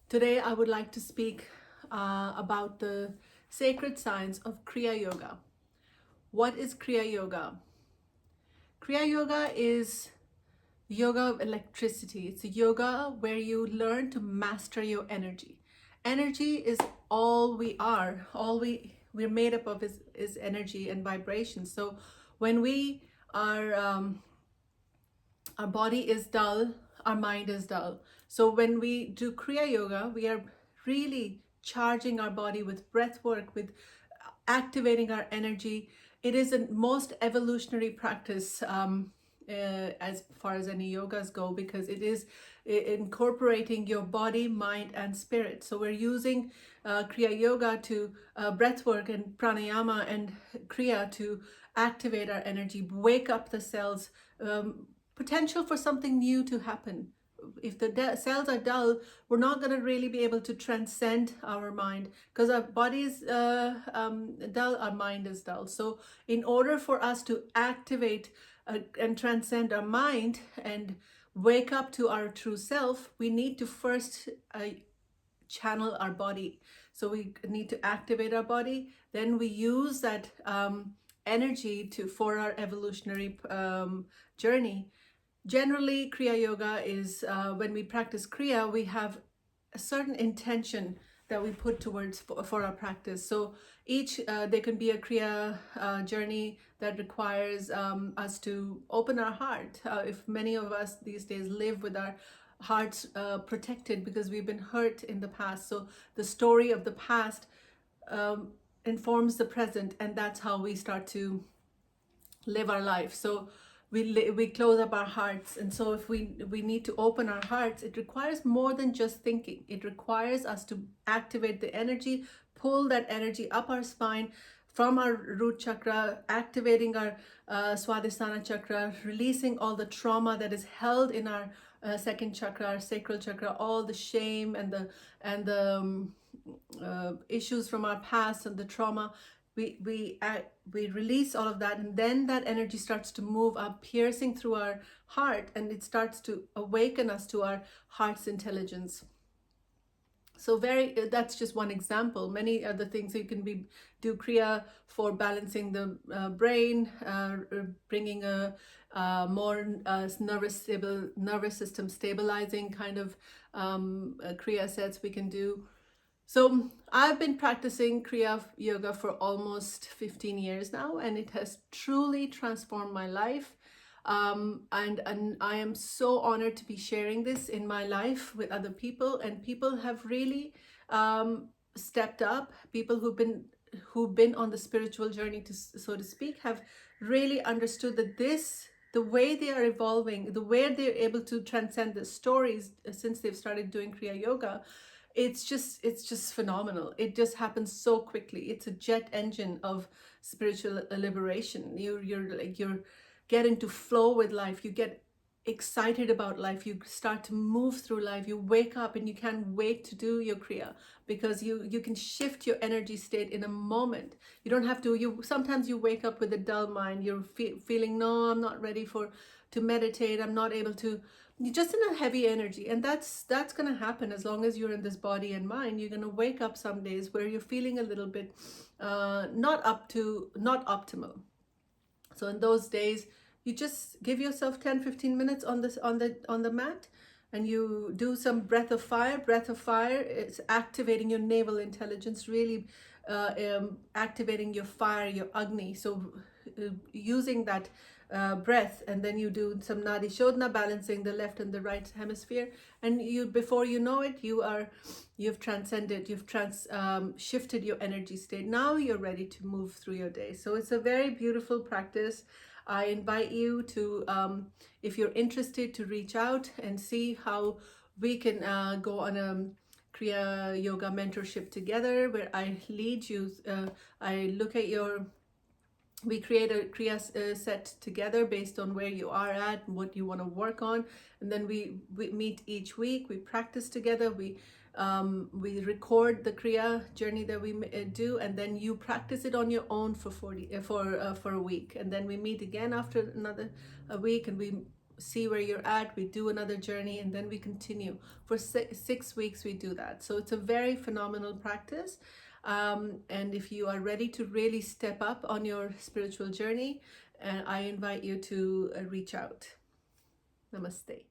Today, I would like to speak about the sacred science of Kriya Yoga. What is Kriya Yoga? Kriya Yoga is yoga of electricity. It's a yoga where you learn to master your energy. Energy is all we are. We're made up of is energy and vibration. So when we are our body is dull, our mind is dull. So when we do Kriya Yoga, we are really charging our body with breath work, with activating our energy. It is the most evolutionary practice as far as any yogas go, because it is incorporating your body, mind, and spirit. So we're using Kriya Yoga to breath work and pranayama and Kriya to activate our energy, wake up the cells, potential for something new to happen. If the cells are dull, we're not going to really be able to transcend our mind, because our body is dull, our mind is dull. So in order for us to activate and transcend our mind and wake up to our true self, we need to first channel our body. So we need to activate our body, then we use that energy for our evolutionary journey. Generally, Kriya Yoga is when we practice Kriya, we have a certain intention that we put towards for our practice. So each there can be a Kriya journey that requires us to open our heart. If many of us these days live with our hearts protected because we've been hurt in the past, so the story of the past informs the present, and that's how we start to live our life. So we close up our hearts, and so if we need to open our hearts, it requires more than just thinking. It requires us to activate the energy, pull that energy up our spine from our root chakra, activating our swadhisthana chakra, releasing all the trauma that is held in our second chakra, our sacral chakra, all the shame and the issues from our past and the trauma. We release all of that, and then that energy starts to move up, piercing through our heart, and it starts to awaken us to our heart's intelligence. So that's just one example. Many other things you can do Kriya for balancing the brain, bringing a more nervous system stabilizing kind of Kriya sets we can do. So I've been practicing Kriya Yoga for almost 15 years now, and it has truly transformed my life. And I am so honored to be sharing this in my life with other people, and people have really stepped up. People who've been on the spiritual journey, to so to speak, have really understood that the way they are evolving, the way they're able to transcend the stories since they've started doing Kriya Yoga, it's just phenomenal. It just happens so quickly. It's a jet engine of spiritual liberation. You're get into flow with life. You get excited about life. You start to move through life. You wake up and you can't wait to do your Kriya, because you can shift your energy state in a moment. You don't have to. Sometimes you wake up with a dull mind. You're feeling, no, I'm not ready to meditate. I'm not able to. You're just in a heavy energy, and that's going to happen as long as you're in this body and mind. You're going to wake up some days where you're feeling a little bit not optimal. So in those days, you just give yourself 10-15 minutes on the mat, and you do some breath of fire. Breath of fire is activating your navel intelligence, really activating your fire, your Agni. So using that breath, and then you do some Nadi Shodhana, balancing the left and the right hemisphere, and before you know it, you've transcended, you've shifted your energy state. Now you're ready to move through your day. So it's a very beautiful practice. I invite you to, if you're interested, to reach out and see how we can go on a Kriya Yoga mentorship together, where I lead you. I look at we create a Kriya set together based on where you are at and what you want to work on, and then we meet each week. We practice together. We record the Kriya journey that we do, and then you practice it on your own for a week, and then we meet again after another week, and we see where you're at, we do another journey, and then we continue for 6 weeks. We do that, so it's a very phenomenal practice. And if you are ready to really step up on your spiritual journey, I invite you to reach out. Namaste.